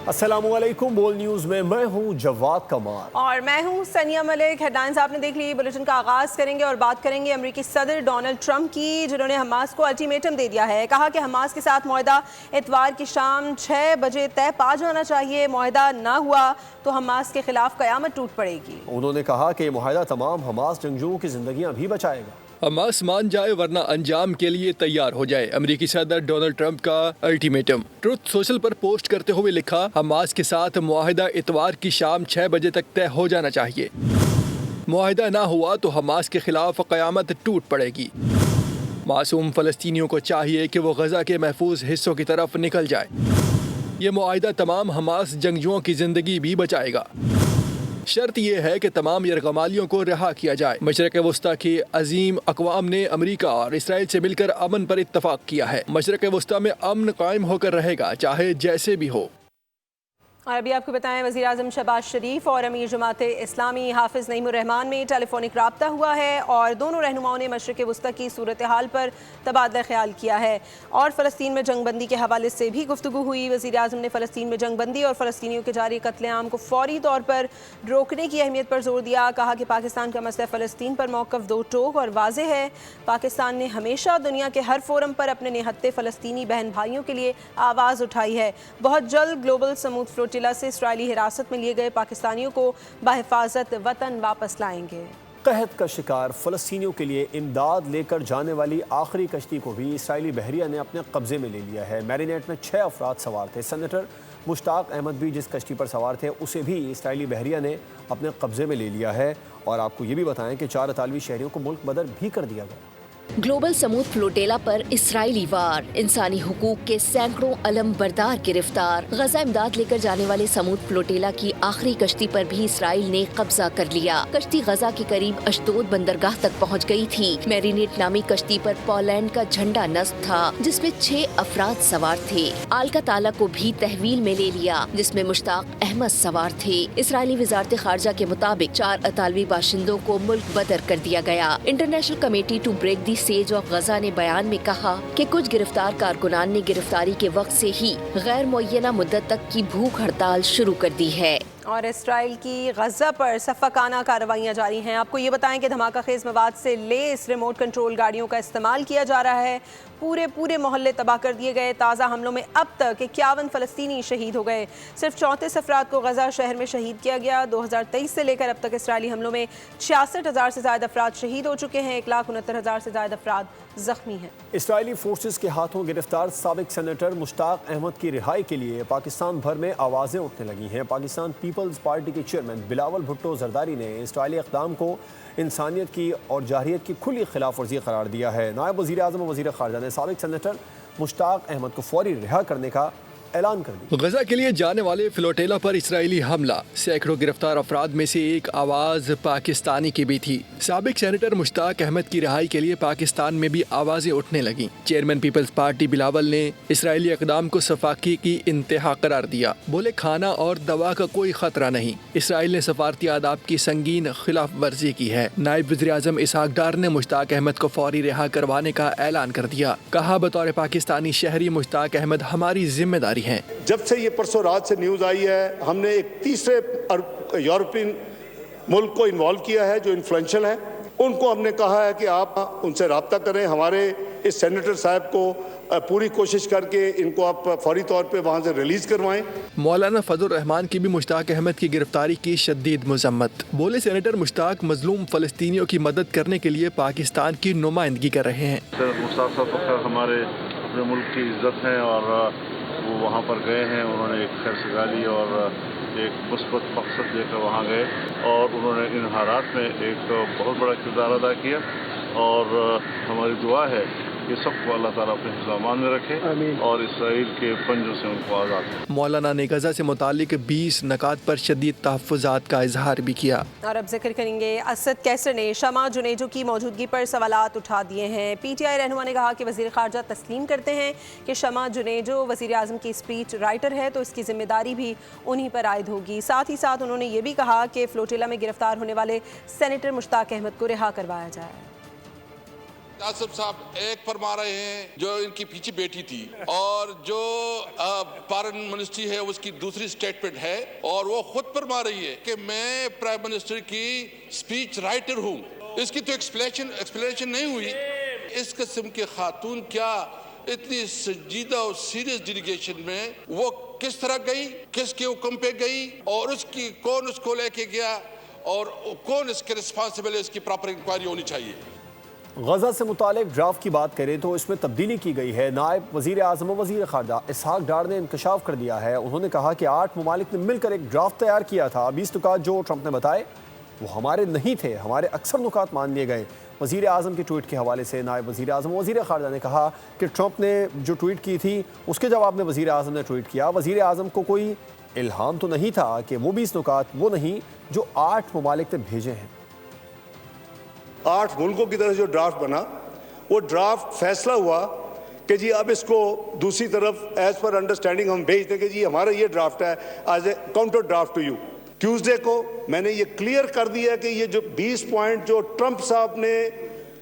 अस्सलामु अलैकुम। बोल न्यूज़ में मैं हूँ जवाद कमाल और मैं हूँ सनिया मलिक। हेडलाइंस आपने देख ली। बुलेटिन का आगाज़ करेंगे और बात करेंगे अमेरिकी सदर डोनाल्ड ट्रंप की, जिन्होंने हमास को अल्टीमेटम दे दिया है। कहा कि हमास के साथ मुआहदा इतवार की शाम 6 बजे तय पा जाना चाहिए। मुआहदा ना हुआ तो हमास के खिलाफ क़यामत टूट पड़ेगी। उन्होंने कहा कि मुआहदा तमाम हमास जंगजुओं की जिंदगियां भी बचाएगा। हमास मान जाए वरना अंजाम के लिए तैयार हो जाए, अमेरिकी सदर डोनाल्ड ट्रंप का अल्टीमेटम। ट्रुथ सोशल पर पोस्ट करते हुए लिखा, हमास के साथ मुआहदा इतवार की शाम 6 बजे तक तय हो जाना चाहिए। मुआहदा ना हुआ तो हमास के खिलाफ क़यामत टूट पड़ेगी। मासूम फ़लस्तीनियों को चाहिए कि वो गज़ा के महफूज हिस्सों की तरफ निकल जाए। ये मुआहदा तमाम हमास जंगजुओं की ज़िंदगी भी बचाएगा। शर्त यह है कि तमाम यरगमालियों को रिहा किया जाए। मशरक़ वस्ता की अजीम अक़वाम ने अमेरिका और इसराइल से मिलकर अमन पर इत्तफ़ाक़ किया है। मशरक़ वस्ता में अमन कायम होकर रहेगा, चाहे जैसे भी हो। और अभी आपको बताएं, वज़ीर आज़म शहबाज शरीफ और अमीर जमात इस्लामी हाफिज़ नईमुर रहमान में टेलीफोनिक राब्ता हुआ है और दोनों रहनुमाओं ने मशरक़ वस्ता की सूरत हाल पर तबादला ख्याल किया है और फ़लस्तीन में जंगबंदी के हवाले से भी गुफ्तगू हुई। वज़ीर आज़म ने फ़लस्तीन में जंगबंदी और फ़लस्तीनियों के जारी कत्लेआम को फ़ौरी तौर पर रोकने की अहमियत पर जोर दिया। कहा कि पाकिस्तान का मसला फ़लस्तीन पर मौक़िफ़ दो टोक और वाज़ेह है। पाकिस्तान ने हमेशा दुनिया के हर फोरम पर अपने निहत्ते फ़लस्तीनी बहन भाइयों के लिए आवाज़ उठाई है। बहुत जल्द ग्लोबल समूद फ्लोटिला से इसराइली हिरासत में लिए गए पाकिस्तानियों को बाहिफाजत वतन वापस लाएंगे। कहत का शिकार फ़लस्तीनियों के लिए इमदाद लेकर जाने वाली आखिरी कश्ती को भी इसराइली बहरिया ने अपने कब्जे में ले लिया है। मैरिनेट में 6 अफराद सवार थे। सेनेटर मुश्ताक अहमद भी जिस कश्ती पर सवार थे उसे भी इसराइली बहरिया ने अपने कब्जे में ले लिया है। और आपको ये भी बताएं कि 4 इतालवी शहरियों को मुल्क बदर भी कर दिया गया। ग्लोबल समूद फ्लोटेला पर इसराइली वार, इंसानी हुकूक के सैकड़ों अलम बरदार गिरफ्तार। गजा इमदाद लेकर जाने वाले समूद फ्लोटेला की आखिरी कश्ती पर भी इसराइल ने कब्जा कर लिया। कश्ती गजा के करीब अशदोद बंदरगाह तक पहुंच गई थी। मैरिनेट नामी कश्ती पर पोलैंड का झंडा नस्ब था, जिसमें 6 अफराद सवार थे। आलका ताला को भी तहवील में ले लिया, जिसमें मुश्ताक अहमद सवार थे। इसराइली वजारत खारजा के मुताबिक 4 अतालवी बाशिंदों को मुल्क बदर कर दिया गया। International committee to break the siege of Gaza ने बयान में कहा कि कुछ गिरफ्तार कारकुनान ने गिरफ्तारी के वक्त से ही गैर मुअय्यना मुद्दत तक की भूख हड़ताल शुरू कर दी है। और इसराइल की गजा पर सफ़ाकाना कार्रवाइयाँ जारी हैं। आपको ये बताएं कि धमाका खेज मवाद से लेस रिमोट कंट्रोल गाड़ियों का इस्तेमाल किया जा रहा है। पूरे मोहल्ले तबाह कर दिए गए। ताज़ा हमलों में अब तक 51 फ़लस्तीनी शहीद हो गए। सिर्फ 34 अफराद को गजा शहर में शहीद किया गया। 2023 से लेकर अब तक इसराइली हमलों में 66,000 से ज़्यादा अफराद शहीद हो चुके हैं। 1,69,000 से ज़्यादा अफराद जख्मी हैं। इसराइली फोर्सेस के हाथों गिरफ्तार साबिक सेनेटर मुश्ताक अहमद की रिहाई के लिए पाकिस्तान भर में आवाज़ें उठने लगी हैं। पाकिस्तान पीपल्स पार्टी के चेयरमैन बिलावल भुट्टो जरदारी ने इसराइली इक़दाम को इंसानियत की और जाहिरियत की खुली खिलाफ वर्जी करार दिया है। नायब वज़ीर आज़म और वज़ीर ख़ारजा ने साबिक सेनेटर मुश्ताक अहमद को फौरी रिहा करने का ऐलान कर दिया। गजा के लिए जाने वाले फ्लोटेला पर इसराइली हमला, सैकड़ों गिरफ्तार अफराद में से एक आवाज़ पाकिस्तानी की भी थी। साबिक सेनेटर मुश्ताक अहमद की रिहाई के लिए पाकिस्तान में भी आवाज़ें उठने लगीं। चेयरमैन पीपल्स पार्टी बिलावल ने इसराइली इक़दाम को सफाकी की इंतहा करार दिया। बोले, खाना और दवा का कोई खतरा नहीं। इसराइल ने सफारती आदाब की संगीन खिलाफ वर्जी की है। नायब वज़ीर आज़म इसहाक डार ने मुश्ताक अहमद को फौरी रिहा करवाने का ऐलान कर दिया। कहा, बतौर पाकिस्तानी शहरी मुश्ताक अहमद हमारी जिम्मेदारी है। जब से ये परसों रात से न्यूज़ आई है, हमने एक तीसरे यूरोपियन मुल्क को इन्वॉल्व किया है जो इन्फ्लुएंशियल है। उनको हमने कहा है कि आप उनसे रब्ता करें। हमारे इस सेनेटर साहब को पूरी कोशिश करके इनको आप फौरी तौर पे वहाँ से रिलीज़ करवाएं। मौलाना फजल रहमान की भी मुश्ताक अहमद की गिरफ्तारी की शदीद मजम्मत। बोले, सेनेटर मुश्ताक मजलूम फ़लस्तीनियों की मदद करने के लिए पाकिस्तान की नुमाइंदगी कर रहे हैं। मुश्ताक साहब हमारे अपने मुल्क की इज्जत है और वो वहाँ पर गए हैं। उन्होंने एक खैर सगाली और एक मुस्बत मकसद लेकर वहाँ गए और उन्होंने इन हालात में एक बहुत बड़ा किरदार अदा किया। और हमारी दुआ है कि सबको अल्लाह ताला अपने हिफ्ज़-ए-अमान में रखे और इसराइल के पंजों से उनको आज़ाद करे। मौलाना ने गजा से मुतालिक 20 नकात पर शदीद तहफ़्फ़ुज़ात का इजहार भी किया। और अब जिक्र करेंगे, असद कैसर ने शमा जुनेजो की मौजूदगी पर सवालात उठा दिए हैं। PTI रहनुमा ने कहा कि वज़ीर ख़ारजा तस्लीम करते हैं कि शमा जुनेजो वज़ीर आज़म की स्पीच राइटर है, तो इसकी जिम्मेदारी भी उन्हीं पर आयद होगी। साथ ही साथ उन्होंने ये भी कहा कि फ्लोटिला में गिरफ्तार होने वाले सेनेटर मुश्ताक अहमद को रिहा करवाया जाए। आसिफ साहब एक फरमा रहे हैं जो इनकी पीछे बेटी थी और जो फॉरेन मिनिस्ट्री है उसकी दूसरी स्टेटमेंट है और वो खुद फरमा रही है कि मैं प्राइम मिनिस्टर की स्पीच राइटर हूँ। इसकी तो एक्सप्लेनेशन नहीं हुई। इस किस्म के खातून क्या इतनी संजीदा और सीरियस डेलीगेशन में वो किस तरह गई, किसके हुक्म पे गई और उसकी कौन उसको लेके गया और कौन इसके रिस्पॉन्सिबल है, इसकी प्रॉपर इंक्वायरी होनी चाहिए। गजा से मुतालिक ड्राफ्ट की बात करें तो इसमें तब्दीली की गई है। नायब वज़ीर आज़म और वज़ीर ख़ारजा इसहाक डार ने इंकशाफ कर दिया है। उन्होंने कहा कि 8 ममालिक ने मिलकर एक ड्राफ्ट तैयार किया था। 20 नुकात जो ट्रंप ने बताए वो हमारे नहीं थे, हमारे अक्सर नुकात मान लिए गए। वज़ीर आज़म के ट्वीट के हवाले से नायब वज़ीर आज़म और वज़ीर ख़ारजा ने कहा कि ट्रंप ने जो ट्वीट की थी उसके जवाब में वज़ीर आज़म ने ट्वीट किया। वज़ीर आज़म को कोई इल्हाम तो नहीं था कि वो 20 नुकात वो नहीं जो 8 ममालिक ने भेजे हैं। 8 मुल्कों की तरफ जो ड्राफ्ट बना वो ड्राफ्ट फैसला हुआ कि जी अब इसको दूसरी तरफ एज पर अंडरस्टैंडिंग हम भेज दें कि जी हमारा ये ड्राफ्ट है as a counter draft to you. Tuesday को मैंने ये क्लियर कर दिया कि ये जो 20 पॉइंट जो ट्रंप साहब ने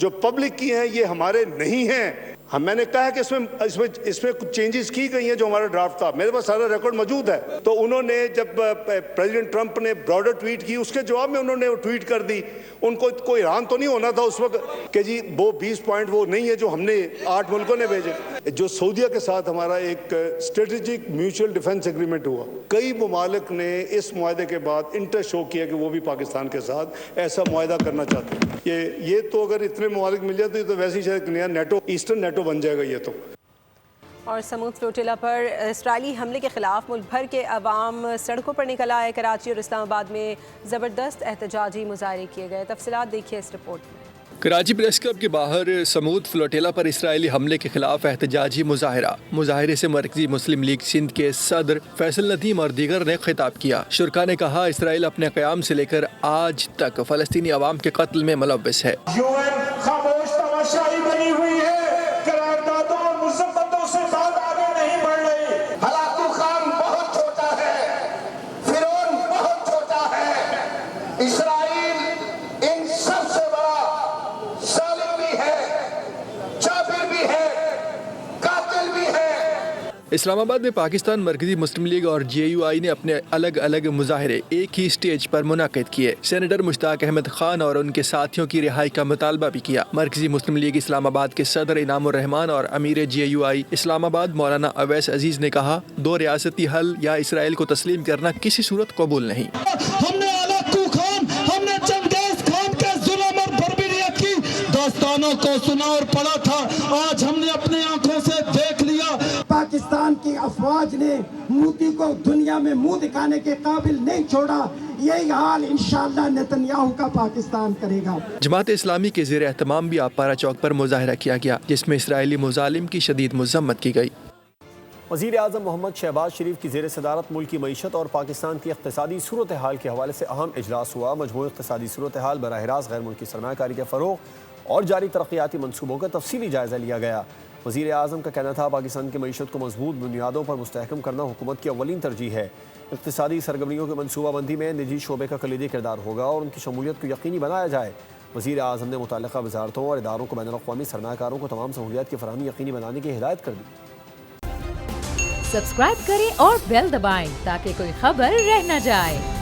जो पब्लिक की हैं ये हमारे नहीं हैं। मैंने कहा कि इसमें कुछ चेंजेस की गई हैं जो हमारा ड्राफ्ट था। मेरे पास सारा रिकॉर्ड मौजूद है। तो उन्होंने जब प्रेसिडेंट ट्रंप ने ब्रॉडर ट्वीट की उसके जवाब में उन्होंने वो ट्वीट कर दी। उनको कोई हैरान तो नहीं होना था उस वक्त कि जी वो 20 पॉइंट वो नहीं है जो हमने 8 मुल्कों ने भेजे। जो सऊदीया के साथ हमारा एक स्ट्रेटेजिक म्यूचुअल डिफेंस एग्रीमेंट हुआ, कई ममालिक ने इस मुआहदे के बाद इंटरेस्ट शो किया कि वो भी पाकिस्तान के साथ ऐसा मुआहदा करना चाहते हैं। ये तो अगर इतने ममालिक मिल जाते तो वैसे ही शायद नया नेटो, ईस्टर्न नेटो बन जाएगा ये तो। और समूद फ्लोटिला पर इसराइली हमले के खिलाफ मुल्क भर के अवाम सड़कों पर निकल आए। कराची और इस्लामाबाद में ज़बरदस्त एहतजाजी मुजाहरे किए गए। तफसीलात देखिए इस रिपोर्ट में। कराची प्रेस क्लब के बाहर समूद फ्लोटिला पर इसराइली हमले के खिलाफ एहतजाजी मुजाहरे से मरकजी मुस्लिम लीग सिंध के सदर फैसल नदीम और दीगर ने खिताब किया। शुरका ने कहा इसराइल अपने क़याम से लेकर आज तक फ़लस्तीनी अवाम के कत्ल में मुलव्वस है। खामोश तमाशाई बनी हुई है, करारदादों और मुज़म्मतों से बात आगे नहीं बढ़ रही। हलाकू खान बहुत छोटा है, फिरौन बहुत छोटा है, इसराइल इन सबसे बड़ा जालिम भी है, जाबिर भी है, कातिल भी है। इस्लामाबाद में पाकिस्तान मरकजी मुस्लिम लीग और JUI ने अपने अलग अलग मुजाहरे एक ही स्टेज पर मुनाकिद किए। सेनेटर मुश्ताक अहमद खान और उनके साथियों की रिहाई का मुतालबा भी किया। मरकजी मुस्लिम लीग इस्लामाबाद के सदर इनामुर रहमान और अमीर JUI इस्लामाबाद मौलाना अवैस अजीज ने कहा 2 रियासती हल या इसराइल को तस्लीम करना किसी सूरत कबूल नहीं। हमने हलाकू खान, हमने चंगेज खान के जुल्म और बर्बरियत की दास्तानों को सुना और पढ़ा था, आज हमने अपनी आंखों से देख लिया। पाकिस्तान की अफवाज ने मोदी को दुनिया में मुंह दिखाने के काबिल नहीं छोड़ा। यही हाल इंशाअल्लाह नेतन्याहू का पाकिस्तान करेगा। जमात इस्लामी के ज़ेर एहतमाम भी आपारा चौक पर मुजाहरा किया गया जिसमें इसराइली मुजालिम की शदीद मज़म्मत की गई। वज़ीर आज़म मोहम्मद शहबाज शरीफ की ज़ेर सदारत मुल्क की मईशत और पाकिस्तान की इक़्तिसादी सूरत हाल के हवाले से अहम इजलास हुआ। मजमूई इक़्तिसादी सूरत हाल, बराह रास्त गैर मुल्की सरमायाकारी के फ़रोग़ और जारी तरक्याती मनसूबों का तफसीली जायज़ा लिया गया। वज़ीर आज़म का कहना था पाकिस्तान की मईशत को मजबूत बुनियादों पर मुस्तहकम करना हुकूमत की अव्वलीन तरजीह है। इक़्तिसादी सरगर्मियों की मनसूबाबंदी में निजी शोबे का कलीदी किरदार होगा और उनकी शमूलियत को यकीनी बनाया जाए। वज़ीर आज़म ने मुतल्लिक़ा वज़ारतों और इदारों को बैनुल-अक़वामी सरमायाकारों को तमाम सहूलियात की फ़राहमी यकीनी बनाने की हिदायत कर दी। सब्सक्राइब करें और बेल दबाएं ताकि कोई खबर रह न जाए।